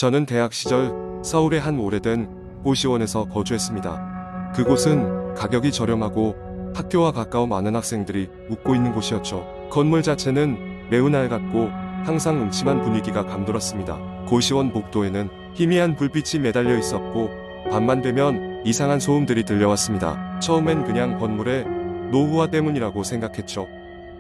저는 대학 시절 서울의 한 오래된 고시원에서 거주했습니다. 그곳은 가격이 저렴하고 학교와 가까워 많은 학생들이 묵고 있는 곳이었죠. 건물 자체는 매우 낡았고 항상 음침한 분위기가 감돌았습니다. 고시원 복도에는 희미한 불빛이 매달려 있었고 밤만 되면 이상한 소음들이 들려왔습니다. 처음엔 그냥 건물의 노후화 때문이라고 생각했죠.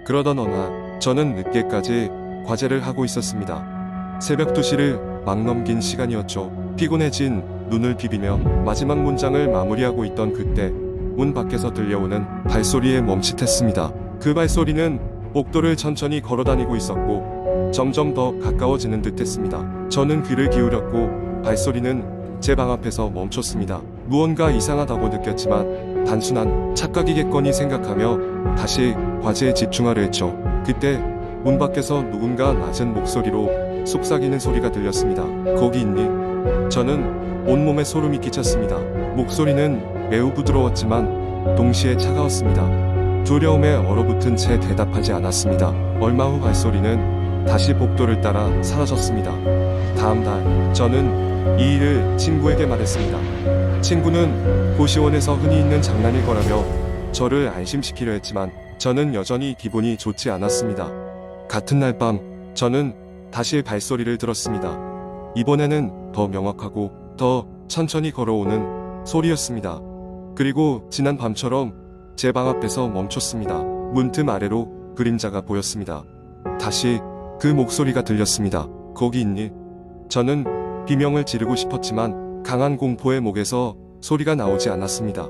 그러던 어느 날 저는 늦게까지 과제를 하고 있었습니다. 새벽 2시를 막 넘긴 시간이었죠. 피곤해진 눈을 비비며 마지막 문장을 마무리하고 있던 그때 문 밖에서 들려오는 발소리에 멈칫했습니다. 그 발소리는 복도를 천천히 걸어다니고 있었고 점점 더 가까워지는 듯했습니다. 저는 귀를 기울였고 발소리는 제 방 앞에서 멈췄습니다. 무언가 이상하다고 느꼈지만 단순한 착각이겠거니 생각하며 다시 과제에 집중하려 했죠. 그때 문 밖에서 누군가 낮은 목소리로 속삭이는 소리가 들렸습니다. 거기 있니? 저는 온몸에 소름이 끼쳤습니다. 목소리는 매우 부드러웠지만 동시에 차가웠습니다. 두려움에 얼어붙은 채 대답하지 않았습니다. 얼마 후 발소리는 다시 복도를 따라 사라졌습니다. 다음 날 저는 이 일을 친구에게 말했습니다. 친구는 고시원에서 흔히 있는 장난일 거라며 저를 안심시키려 했지만 저는 여전히 기분이 좋지 않았습니다. 같은 날 밤 저는 다시 발소리를 들었습니다. 이번에는 더 명확하고 더 천천히 걸어오는 소리였습니다. 그리고 지난 밤처럼 제 방 앞에서 멈췄습니다. 문틈 아래로 그림자가 보였습니다. 다시 그 목소리가 들렸습니다. 거기 있니? 저는 비명을 지르고 싶었지만 강한 공포의 목에서 소리가 나오지 않았습니다.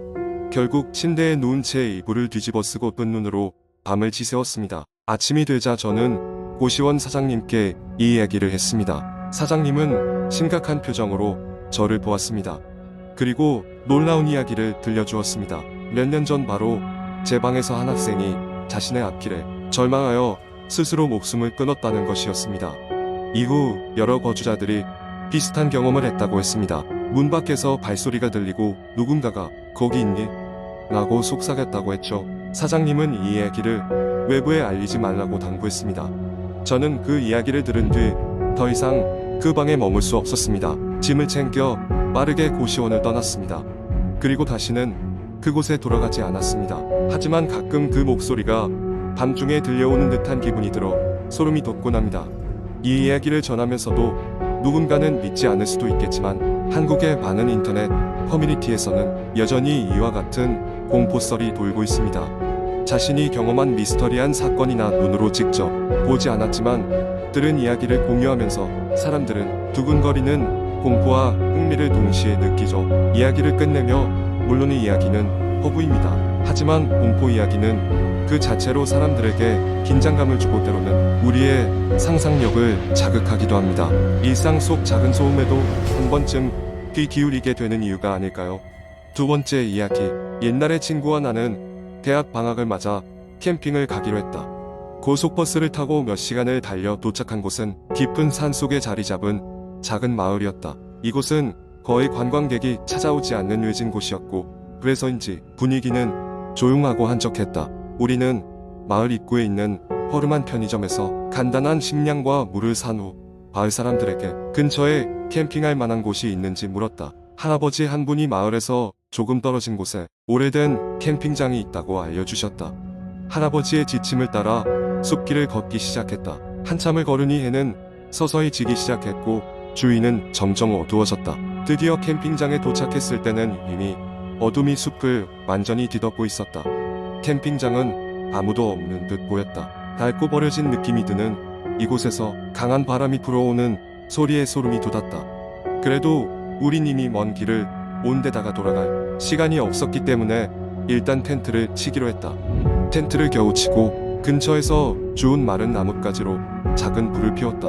결국 침대에 누운 채 이불을 뒤집어 쓰고 뜬 눈으로 밤을 지새웠습니다. 아침이 되자 저는 고시원 사장님께 이 이야기를 했습니다. 사장님은 심각한 표정으로 저를 보았습니다. 그리고 놀라운 이야기를 들려주었습니다. 몇 년 전 바로 제 방에서 한 학생이 자신의 앞길에 절망하여 스스로 목숨을 끊었다는 것이었습니다. 이후 여러 거주자들이 비슷한 경험을 했다고 했습니다. 문 밖에서 발소리가 들리고 누군가가 거기 있니? 라고 속삭였다고 했죠. 사장님은 이 이야기를 외부에 알리지 말라고 당부했습니다. 저는 그 이야기를 들은 뒤 더 이상 그 방에 머물 수 없었습니다. 짐을 챙겨 빠르게 고시원을 떠났습니다. 그리고 다시는 그곳에 돌아가지 않았습니다. 하지만 가끔 그 목소리가 밤중에 들려오는 듯한 기분이 들어 소름이 돋곤 합니다. 이 이야기를 전하면서도 누군가는 믿지 않을 수도 있겠지만 한국의 많은 인터넷 커뮤니티에서는 여전히 이와 같은 공포썰이 돌고 있습니다. 자신이 경험한 미스터리한 사건이나 눈으로 직접 보지 않았지만 들은 이야기를 공유하면서 사람들은 두근거리는 공포와 흥미를 동시에 느끼죠. 이야기를 끝내며 물론 이 이야기는 허구입니다. 하지만 공포 이야기는 그 자체로 사람들에게 긴장감을 주고 때로는 우리의 상상력을 자극하기도 합니다. 일상 속 작은 소음에도 한 번쯤 귀 기울이게 되는 이유가 아닐까요? 두 번째 이야기. 옛날에 친구와 나는 대학 방학을 맞아 캠핑을 가기로 했다. 고속버스를 타고 몇 시간을 달려 도착한 곳은 깊은 산속에 자리 잡은 작은 마을이었다. 이곳은 거의 관광객이 찾아오지 않는 외진 곳이었고 그래서인지 분위기는 조용하고 한적했다. 우리는 마을 입구에 있는 허름한 편의점에서 간단한 식량과 물을 산 후 마을 사람들에게 근처에 캠핑할 만한 곳이 있는지 물었다. 할아버지 한 분이 마을에서 조금 떨어진 곳에 오래된 캠핑장이 있다고 알려주셨다. 할아버지의 지침을 따라 숲길을 걷기 시작했다. 한참을 걸으니 해는 서서히 지기 시작했고 주위는 점점 어두워졌다. 드디어 캠핑장에 도착했을 때는 이미 어둠이 숲을 완전히 뒤덮고 있었다. 캠핑장은 아무도 없는 듯 보였다. 낡고 버려진 느낌이 드는 이곳에서 강한 바람이 불어오는 소리에 소름이 돋았다. 그래도 우린 이미 먼 길을 온 데다가 돌아갈 시간이 없었기 때문에 일단 텐트를 치기로 했다. 텐트를 겨우 치고 근처에서 주운 마른 나뭇가지로 작은 불을 피웠다.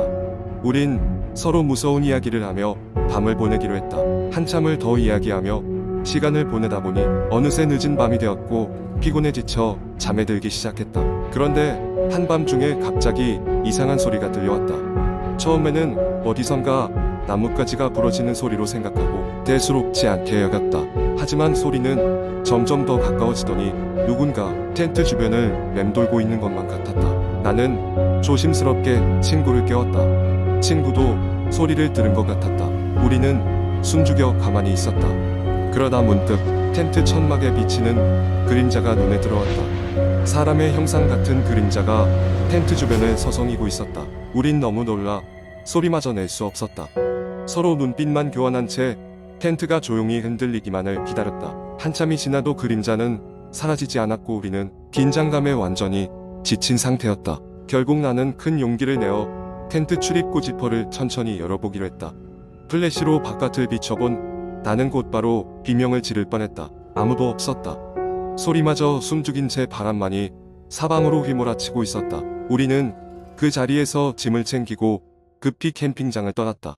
우린 서로 무서운 이야기를 하며 밤을 보내기로 했다. 한참을 더 이야기하며 시간을 보내다 보니 어느새 늦은 밤이 되었고 피곤해 지쳐 잠에 들기 시작했다. 그런데 한밤중에 갑자기 이상한 소리가 들려왔다. 처음에는 어디선가 나뭇가지가 부러지는 소리로 생각하고 대수롭지 않게 여겼다. 하지만 소리는 점점 더 가까워지더니 누군가 텐트 주변을 맴돌고 있는 것만 같았다. 나는 조심스럽게 친구를 깨웠다. 친구도 소리를 들은 것 같았다. 우리는 숨죽여 가만히 있었다. 그러다 문득 텐트 천막에 비치는 그림자가 눈에 들어왔다. 사람의 형상 같은 그림자가 텐트 주변을 서성이고 있었다. 우린 너무 놀라 소리마저 낼 수 없었다. 서로 눈빛만 교환한 채 텐트가 조용히 흔들리기만을 기다렸다. 한참이 지나도 그림자는 사라지지 않았고 우리는 긴장감에 완전히 지친 상태였다. 결국 나는 큰 용기를 내어 텐트 출입구 지퍼를 천천히 열어보기로 했다. 플래시로 바깥을 비춰본 나는 곧바로 비명을 지를 뻔했다. 아무도 없었다. 소리마저 숨죽인 채 바람만이 사방으로 휘몰아치고 있었다. 우리는 그 자리에서 짐을 챙기고 급히 캠핑장을 떠났다.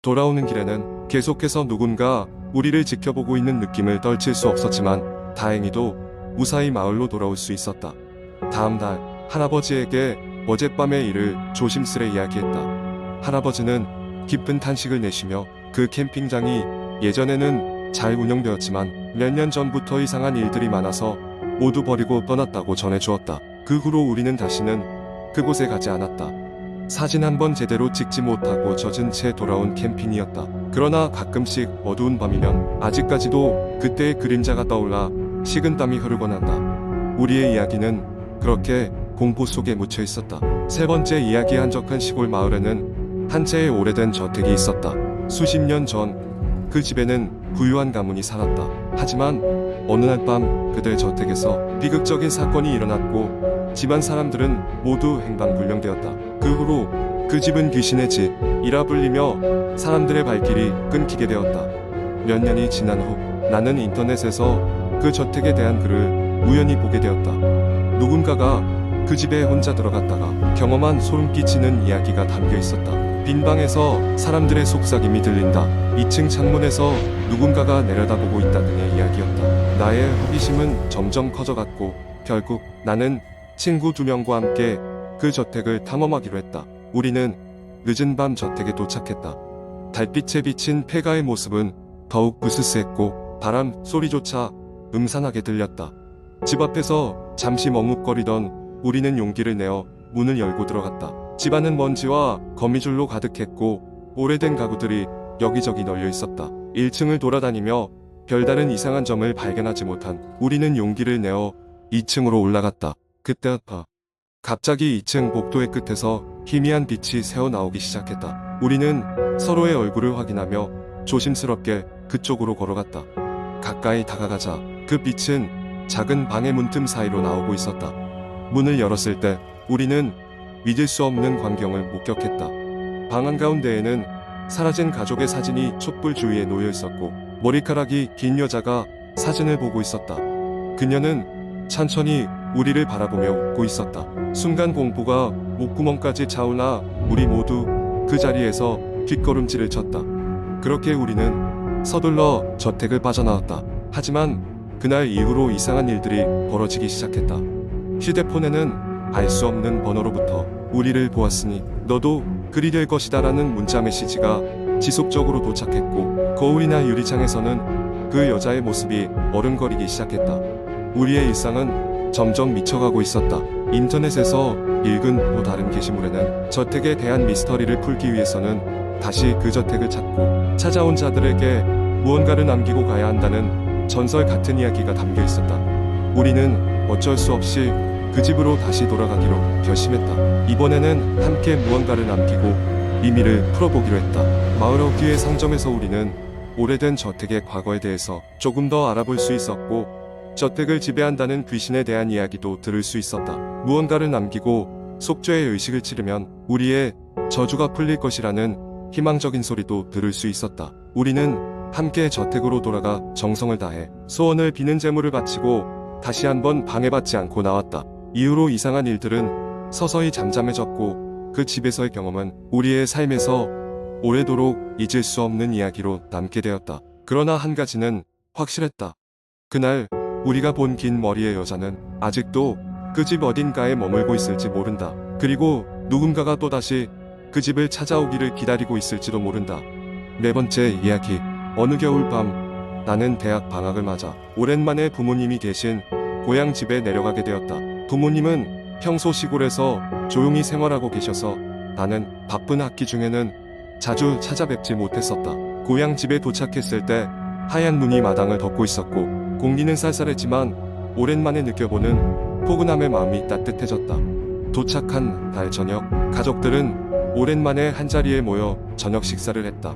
돌아오는 길에는 계속해서 누군가 우리를 지켜보고 있는 느낌을 떨칠 수 없었지만 다행히도 무사히 마을로 돌아올 수 있었다. 다음 날 할아버지에게 어젯밤의 일을 조심스레 이야기했다. 할아버지는 깊은 탄식을 내쉬며 그 캠핑장이 예전에는 잘 운영되었지만 몇 년 전부터 이상한 일들이 많아서 모두 버리고 떠났다고 전해주었다. 그 후로 우리는 다시는 그곳에 가지 않았다. 사진 한 번 제대로 찍지 못하고 젖은 채 돌아온 캠핑이었다. 그러나 가끔씩 어두운 밤이면 아직까지도 그때의 그림자가 떠올라 식은땀이 흐르곤 한다. 우리의 이야기는 그렇게 공포 속에 묻혀 있었다. 세 번째 이야기 한적한 시골 마을에는 한 채의 오래된 저택이 있었다. 수십 년 전 그 집에는 부유한 가문이 살았다. 하지만 어느 날 밤 그들 저택에서 비극적인 사건이 일어났고 집안 사람들은 모두 행방불명되었다. 그 후로 그 집은 귀신의 집이라 불리며 사람들의 발길이 끊기게 되었다. 몇 년이 지난 후 나는 인터넷에서 그 저택에 대한 글을 우연히 보게 되었다. 누군가가 그 집에 혼자 들어갔다가 경험한 소름 끼치는 이야기가 담겨 있었다. 빈 방에서 사람들의 속삭임이 들린다. 2층 창문에서 누군가가 내려다보고 있다 등의 이야기였다. 나의 호기심은 점점 커져갔고 결국 나는 친구 2명과 함께 그 저택을 탐험하기로 했다. 우리는 늦은 밤 저택에 도착했다. 달빛에 비친 폐가의 모습은 더욱 부스스했고 바람 소리조차 음산하게 들렸다. 집 앞에서 잠시 머뭇거리던 우리는 용기를 내어 문을 열고 들어갔다. 집안은 먼지와 거미줄로 가득했고 오래된 가구들이 여기저기 널려 있었다. 1층을 돌아다니며 별다른 이상한 점을 발견하지 못한 우리는 용기를 내어 2층으로 올라갔다. 그때였다. 갑자기 2층 복도의 끝에서 희미한 빛이 새어나오기 시작했다. 우리는 서로의 얼굴을 확인하며 조심스럽게 그쪽으로 걸어갔다. 가까이 다가가자 그 빛은 작은 방의 문틈 사이로 나오고 있었다. 문을 열었을 때 우리는 믿을 수 없는 광경을 목격했다. 방 한가운데에는 사라진 가족의 사진이 촛불 주위에 놓여 있었고 머리카락이 긴 여자가 사진을 보고 있었다. 그녀는 천천히 우리를 바라보며 웃고 있었다. 순간 공포가 목구멍까지 차오나 우리 모두 그 자리에서 뒷걸음질을 쳤다. 그렇게 우리는 서둘러 저택을 빠져나왔다. 하지만 그날 이후로 이상한 일들이 벌어지기 시작했다. 휴대폰에는 알 수 없는 번호로부터 우리를 보았으니 너도 그리 될 것이다 라는 문자 메시지가 지속적으로 도착했고 거울이나 유리창에서는 그 여자의 모습이 어른거리기 시작했다. 우리의 일상은 점점 미쳐가고 있었다. 인터넷에서 읽은 또 다른 게시물에는 저택에 대한 미스터리를 풀기 위해서는 다시 그 저택을 찾고 찾아온 자들에게 무언가를 남기고 가야 한다는 전설 같은 이야기가 담겨 있었다. 우리는 어쩔 수 없이 그 집으로 다시 돌아가기로 결심했다. 이번에는 함께 무언가를 남기고 비밀을 풀어보기로 했다. 마을 어귀의 상점에서 우리는 오래된 저택의 과거에 대해서 조금 더 알아볼 수 있었고 저택을 지배한다는 귀신에 대한 이야기도 들을 수 있었다. 무언가를 남기고 속죄의 의식을 치르면 우리의 저주가 풀릴 것이라는 희망적인 소리도 들을 수 있었다. 우리는 함께 저택으로 돌아가 정성을 다해 소원을 비는 제물을 바치고 다시 한번 방해받지 않고 나왔다. 이후로 이상한 일들은 서서히 잠잠해졌고 그 집에서의 경험은 우리의 삶에서 오래도록 잊을 수 없는 이야기로 남게 되었다. 그러나 한 가지는 확실했다. 그날 우리가 본 긴 머리의 여자는 아직도 그 집 어딘가에 머물고 있을지 모른다. 그리고 누군가가 또다시 그 집을 찾아오기를 기다리고 있을지도 모른다. 네 번째 이야기. 어느 겨울밤 나는 대학 방학을 맞아 오랜만에 부모님이 계신 고향 집에 내려가게 되었다. 부모님은 평소 시골에서 조용히 생활하고 계셔서 나는 바쁜 학기 중에는 자주 찾아뵙지 못했었다. 고향 집에 도착했을 때 하얀 눈이 마당을 덮고 있었고 공기는 쌀쌀했지만 오랜만에 느껴보는 포근함에 마음이 따뜻해졌다. 도착한 날 저녁, 가족들은 오랜만에 한자리에 모여 저녁 식사를 했다.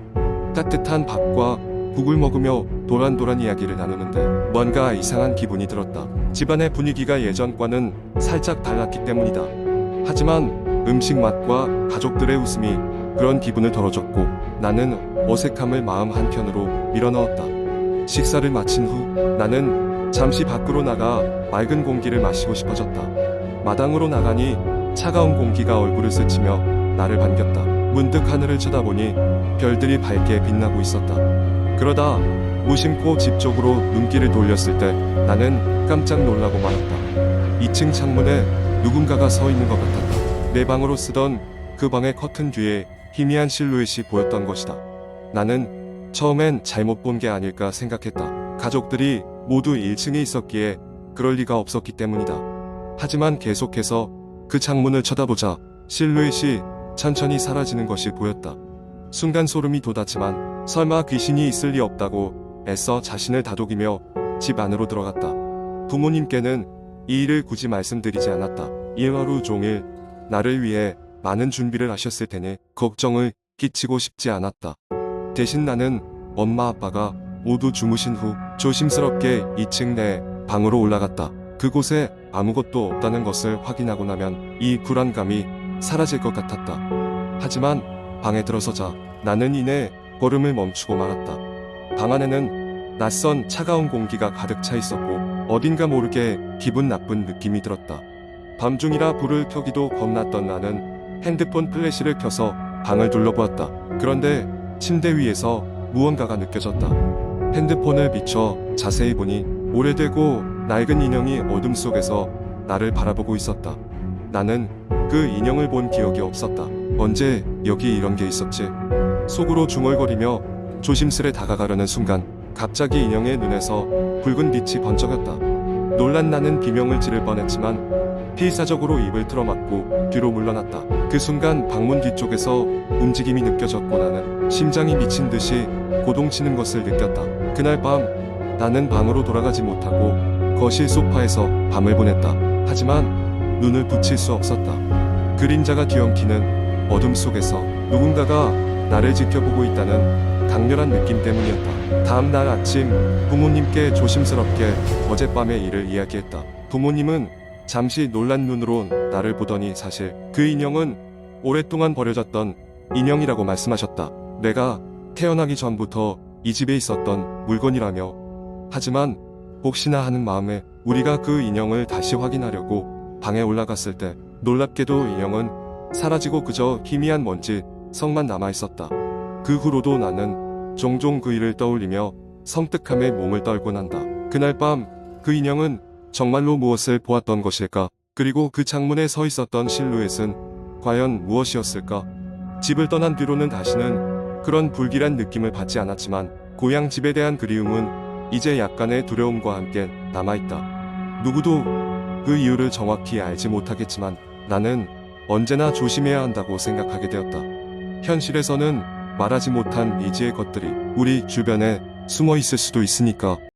따뜻한 밥과 국을 먹으며 도란도란 이야기를 나누는데 뭔가 이상한 기분이 들었다. 집안의 분위기가 예전과는 살짝 달랐기 때문이다. 하지만 음식 맛과 가족들의 웃음이 그런 기분을 덜어줬고 나는 어색함을 마음 한켠으로 밀어넣었다. 식사를 마친 후 나는 잠시 밖으로 나가 맑은 공기를 마시고 싶어졌다. 마당으로 나가니 차가운 공기가 얼굴을 스치며 나를 반겼다. 문득 하늘을 쳐다보니 별들이 밝게 빛나고 있었다. 그러다 무심코 집 쪽으로 눈길을 돌렸을 때 나는 깜짝 놀라고 말았다. 2층 창문에 누군가가 서 있는 것 같았다. 내 방으로 쓰던 그 방의 커튼 뒤에 희미한 실루엣이 보였던 것이다. 나는 처음엔 잘못 본 게 아닐까 생각했다. 가족들이 모두 1층에 있었기에 그럴 리가 없었기 때문이다. 하지만 계속해서 그 창문을 쳐다보자 실루엣이 천천히 사라지는 것이 보였다. 순간 소름이 돋았지만 설마 귀신이 있을 리 없다고 애써 자신을 다독이며 집 안으로 들어갔다. 부모님께는 이 일을 굳이 말씀드리지 않았다. 이 하루 종일 나를 위해 많은 준비를 하셨을 테니 걱정을 끼치고 싶지 않았다. 대신 나는 엄마 아빠가 모두 주무신 후 조심스럽게 2층 내 방으로 올라갔다. 그곳에 아무것도 없다는 것을 확인하고 나면 이 불안감이 사라질 것 같았다. 하지만 방에 들어서자 나는 이내 걸음을 멈추고 말았다. 방 안에는 낯선 차가운 공기가 가득 차 있었고 어딘가 모르게 기분 나쁜 느낌이 들었다. 밤중이라 불을 켜기도 겁났던 나는 핸드폰 플래시를 켜서 방을 둘러보았다. 그런데 침대 위에서 무언가가 느껴졌다. 핸드폰을 비춰 자세히 보니 오래되고 낡은 인형이 어둠 속에서 나를 바라보고 있었다. 나는 그 인형을 본 기억이 없었다. 언제 여기 이런 게 있었지? 속으로 중얼거리며 조심스레 다가가려는 순간 갑자기 인형의 눈에서 붉은 빛이 번쩍였다. 놀란 나는 비명을 지를 뻔했지만 필사적으로 입을 틀어막고 뒤로 물러났다. 그 순간 방문 뒤쪽에서 움직임이 느껴졌고 나는 심장이 미친 듯이 고동치는 것을 느꼈다. 그날 밤 나는 방으로 돌아가지 못하고 거실 소파에서 밤을 보냈다. 하지만 눈을 붙일 수 없었다. 그림자가 뒤엉키는 어둠 속에서 누군가가 나를 지켜보고 있다는 강렬한 느낌 때문이었다. 다음 날 아침 부모님께 조심스럽게 어젯밤의 일을 이야기했다. 부모님은 잠시 놀란 눈으로 나를 보더니 사실 그 인형은 오랫동안 버려졌던 인형이라고 말씀하셨다. 내가 태어나기 전부터 이 집에 있었던 물건이라며. 하지만 혹시나 하는 마음에 우리가 그 인형을 다시 확인하려고 방에 올라갔을 때 놀랍게도 인형은 사라지고 그저 희미한 먼지 성만 남아있었다. 그 후로도 나는 종종 그 일을 떠올리며 섬뜩함에 몸을 떨곤 한다. 그날 밤 그 인형은 정말로 무엇을 보았던 것일까? 그리고 그 창문에 서 있었던 실루엣은 과연 무엇이었을까? 집을 떠난 뒤로는 다시는 그런 불길한 느낌을 받지 않았지만 고향 집에 대한 그리움은 이제 약간의 두려움과 함께 남아있다. 누구도 그 이유를 정확히 알지 못하겠지만 나는 언제나 조심해야 한다고 생각하게 되었다. 현실에서는 말하지 못한 미지의 것들이 우리 주변에 숨어 있을 수도 있으니까.